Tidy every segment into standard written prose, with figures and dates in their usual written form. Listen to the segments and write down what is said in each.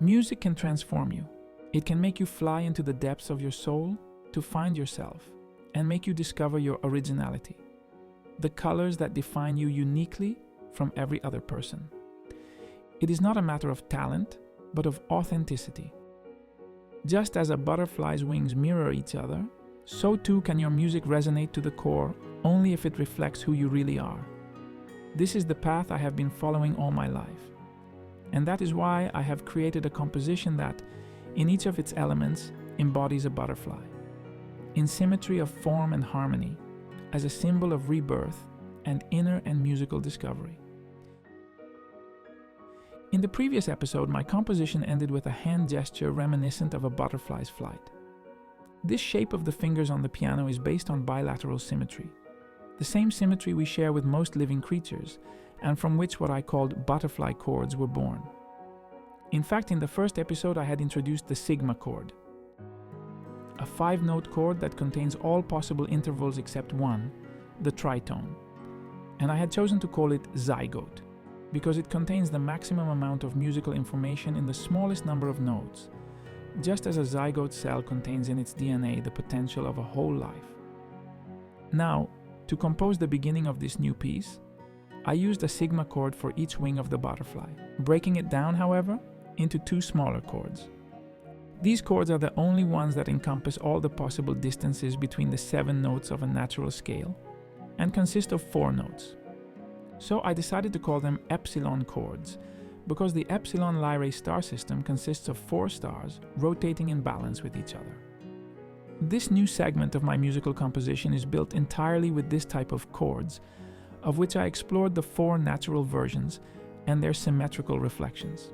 Music can transform you. It can make you fly into the depths of your soul to find yourself and make you discover your originality, the colors that define you uniquely from every other person. It is not a matter of talent, but of authenticity. Just as a butterfly's wings mirror each other, so too can your music resonate to the core only if it reflects who you really are. This is the path I have been following all my life. And that is why I have created a composition that, in each of its elements, embodies a butterfly, in symmetry of form and harmony, as a symbol of rebirth and inner and musical discovery. In the previous episode, my composition ended with a hand gesture reminiscent of a butterfly's flight. This shape of the fingers on the piano is based on bilateral symmetry, the same symmetry we share with most living creatures, and from which what I called butterfly chords were born. In fact, in the first episode I had introduced the sigma chord, a 5-note chord that contains all possible intervals except one, the tritone, and I had chosen to call it zygote, because it contains the maximum amount of musical information in the smallest number of notes, just as a zygote cell contains in its DNA the potential of a whole life. Now, to compose the beginning of this new piece, I used a sigma chord for each wing of the butterfly, breaking it down, however, into 2 smaller chords. These chords are the only ones that encompass all the possible distances between the 7 notes of a natural scale and consist of 4 notes. So I decided to call them epsilon chords, because the epsilon Lyrae star system consists of 4 stars rotating in balance with each other. This new segment of my musical composition is built entirely with this type of chords, of which I explored the 4 natural versions and their symmetrical reflections.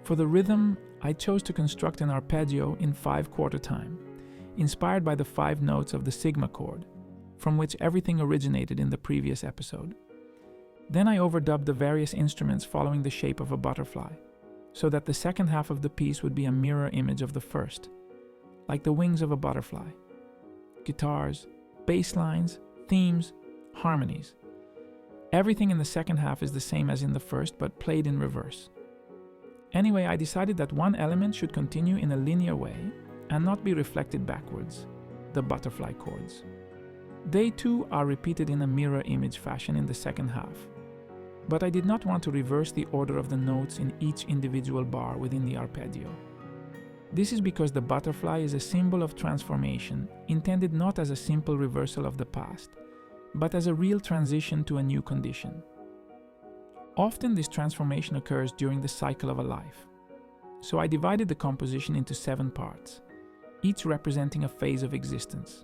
For the rhythm, I chose to construct an arpeggio in 5/4 time, inspired by the 5 notes of the sigma chord, from which everything originated in the previous episode. Then I overdubbed the various instruments following the shape of a butterfly, so that the second half of the piece would be a mirror image of the first, like the wings of a butterfly. Guitars, bass lines, themes, harmonies. Everything in the second half is the same as in the first, but played in reverse. Anyway, I decided that one element should continue in a linear way and not be reflected backwards, the butterfly chords. They too are repeated in a mirror image fashion in the second half. But I did not want to reverse the order of the notes in each individual bar within the arpeggio. This is because the butterfly is a symbol of transformation, intended not as a simple reversal of the past, but as a real transition to a new condition. Often this transformation occurs during the cycle of a life. So I divided the composition into 7 parts, each representing a phase of existence.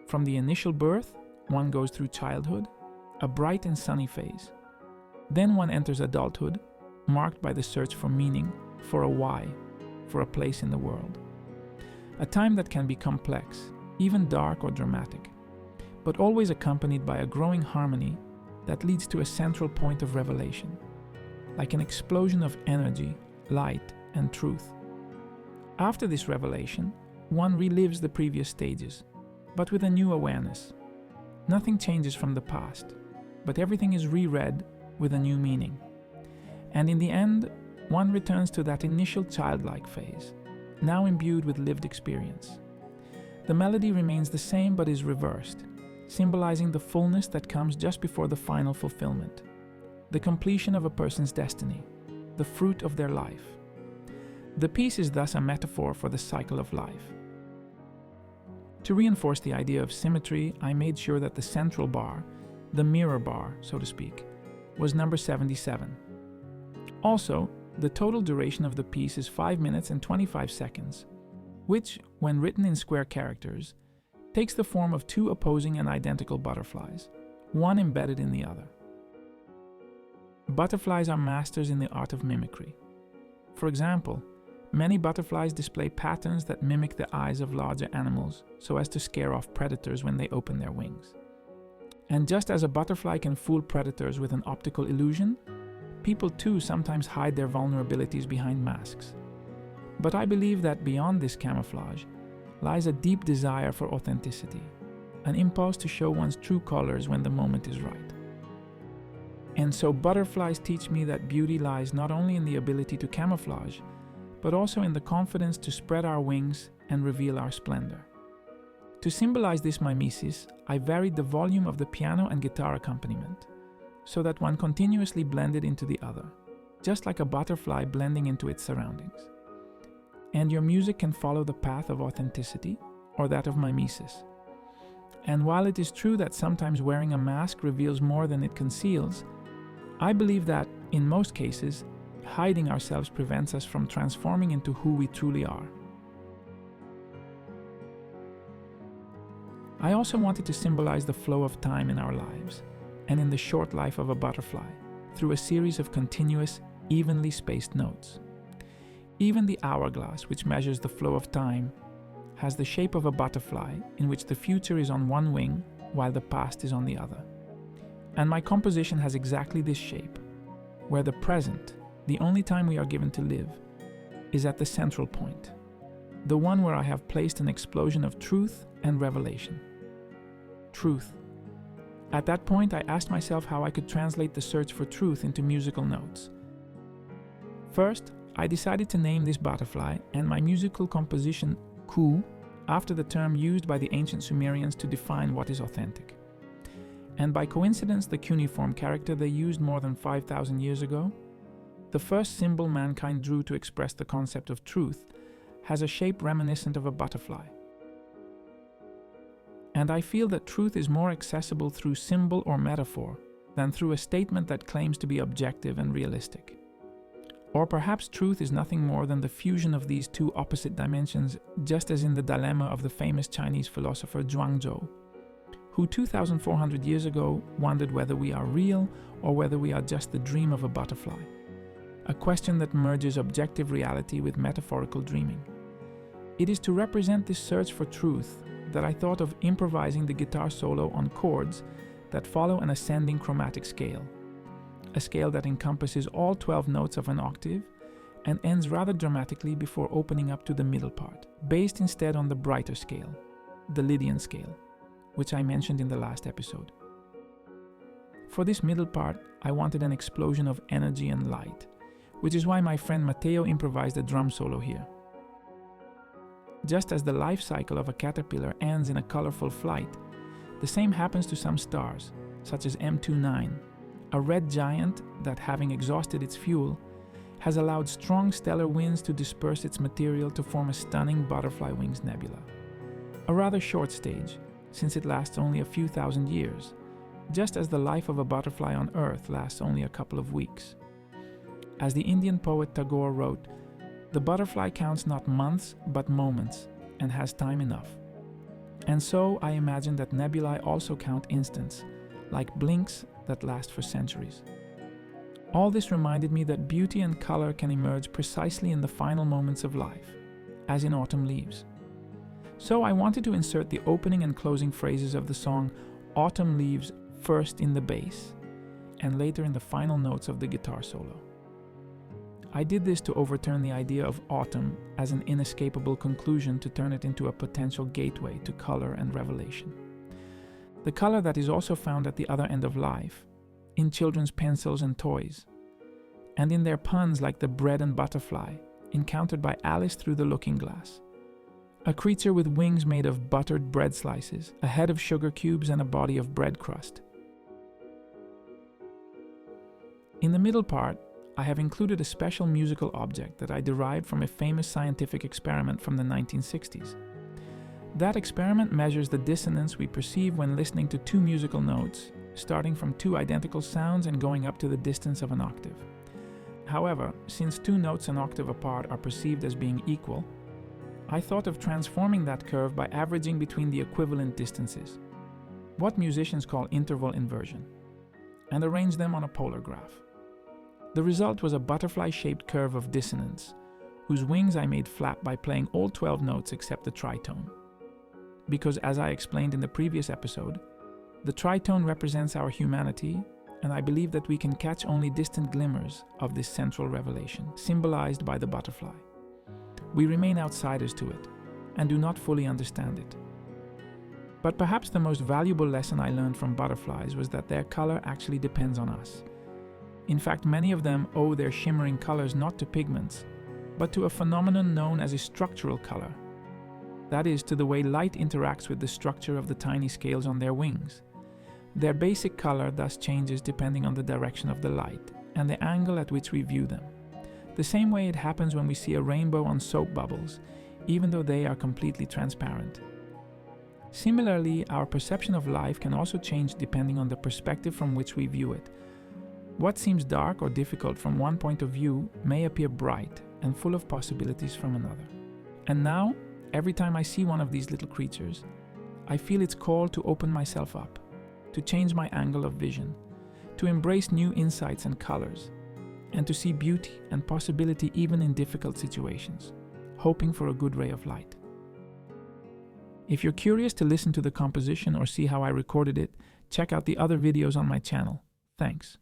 From the initial birth, one goes through childhood, a bright and sunny phase. Then one enters adulthood, marked by the search for meaning, for a why, for a place in the world. A time that can be complex, even dark or dramatic, but always accompanied by a growing harmony that leads to a central point of revelation, like an explosion of energy, light, and truth. After this revelation, one relives the previous stages, but with a new awareness. Nothing changes from the past, but everything is reread with a new meaning. And in the end, one returns to that initial childlike phase, now imbued with lived experience. The melody remains the same but is reversed, symbolizing the fullness that comes just before the final fulfillment, the completion of a person's destiny, the fruit of their life. The piece is thus a metaphor for the cycle of life. To reinforce the idea of symmetry, I made sure that the central bar, the mirror bar, so to speak, was number 77. Also, the total duration of the piece is 5 minutes and 25 seconds, which, when written in square characters, takes the form of 2 opposing and identical butterflies, one embedded in the other. Butterflies are masters in the art of mimicry. For example, many butterflies display patterns that mimic the eyes of larger animals so as to scare off predators when they open their wings. And just as a butterfly can fool predators with an optical illusion, people too sometimes hide their vulnerabilities behind masks. But I believe that beyond this camouflage lies a deep desire for authenticity, an impulse to show one's true colors when the moment is right. And so butterflies teach me that beauty lies not only in the ability to camouflage, but also in the confidence to spread our wings and reveal our splendor. To symbolize this mimesis, I varied the volume of the piano and guitar accompaniment, so that one continuously blended into the other, just like a butterfly blending into its surroundings. And your music can follow the path of authenticity or that of mimesis. And while it is true that sometimes wearing a mask reveals more than it conceals, I believe that, in most cases, hiding ourselves prevents us from transforming into who we truly are. I also wanted to symbolize the flow of time in our lives, and in the short life of a butterfly, through a series of continuous, evenly spaced notes. Even the hourglass, which measures the flow of time, has the shape of a butterfly in which the future is on one wing while the past is on the other. And my composition has exactly this shape, where the present, the only time we are given to live, is at the central point, the one where I have placed an explosion of truth and revelation. Truth. At that point, I asked myself how I could translate the search for truth into musical notes. First, I decided to name this butterfly and my musical composition Ku after the term used by the ancient Sumerians to define what is authentic. And by coincidence, the cuneiform character they used more than 5,000 years ago, the first symbol mankind drew to express the concept of truth, has a shape reminiscent of a butterfly. And I feel that truth is more accessible through symbol or metaphor than through a statement that claims to be objective and realistic. Or perhaps truth is nothing more than the fusion of these two opposite dimensions, just as in the dilemma of the famous Chinese philosopher Zhuangzi, who 2,400 years ago wondered whether we are real or whether we are just the dream of a butterfly, a question that merges objective reality with metaphorical dreaming. It is to represent this search for truth that I thought of improvising the guitar solo on chords that follow an ascending chromatic scale, a scale that encompasses all 12 notes of an octave and ends rather dramatically before opening up to the middle part, based instead on the brighter scale, the Lydian scale, which I mentioned in the last episode. For this middle part, I wanted an explosion of energy and light, which is why my friend Matteo improvised a drum solo here. Just as the life cycle of a caterpillar ends in a colorful flight, the same happens to some stars, such as M29, a red giant that, having exhausted its fuel, has allowed strong stellar winds to disperse its material to form a stunning butterfly wings nebula. A rather short stage, since it lasts only a few thousand years, just as the life of a butterfly on Earth lasts only a couple of weeks. As the Indian poet Tagore wrote, "The butterfly counts not months but moments, and has time enough." And so I imagine that nebulae also count instants, like blinks that last for centuries. All this reminded me that beauty and color can emerge precisely in the final moments of life, as in autumn leaves. So I wanted to insert the opening and closing phrases of the song Autumn Leaves first in the bass, and later in the final notes of the guitar solo. I did this to overturn the idea of autumn as an inescapable conclusion to turn it into a potential gateway to color and revelation. The color that is also found at the other end of life, in children's pencils and toys, and in their puns like the bread and butterfly, encountered by Alice through the looking glass. A creature with wings made of buttered bread slices, a head of sugar cubes, and a body of bread crust. In the middle part, I have included a special musical object that I derived from a famous scientific experiment from the 1960s. That experiment measures the dissonance we perceive when listening to two musical notes, starting from two identical sounds and going up to the distance of an octave. However, since two notes an octave apart are perceived as being equal, I thought of transforming that curve by averaging between the equivalent distances, what musicians call interval inversion, and arrange them on a polar graph. The result was a butterfly-shaped curve of dissonance, whose wings I made flap by playing all 12 notes except the tritone. Because, as I explained in the previous episode, the tritone represents our humanity, and I believe that we can catch only distant glimmers of this central revelation, symbolized by the butterfly. We remain outsiders to it, and do not fully understand it. But perhaps the most valuable lesson I learned from butterflies was that their color actually depends on us. In fact, many of them owe their shimmering colors not to pigments, but to a phenomenon known as a structural color. That is, to the way light interacts with the structure of the tiny scales on their wings. Their basic color thus changes depending on the direction of the light and the angle at which we view them. The same way it happens when we see a rainbow on soap bubbles, even though they are completely transparent. Similarly, our perception of life can also change depending on the perspective from which we view it. What seems dark or difficult from one point of view may appear bright and full of possibilities from another. And now, every time I see one of these little creatures, I feel its call to open myself up, to change my angle of vision, to embrace new insights and colors, and to see beauty and possibility even in difficult situations, hoping for a good ray of light. If you're curious to listen to the composition or see how I recorded it, check out the other videos on my channel. Thanks.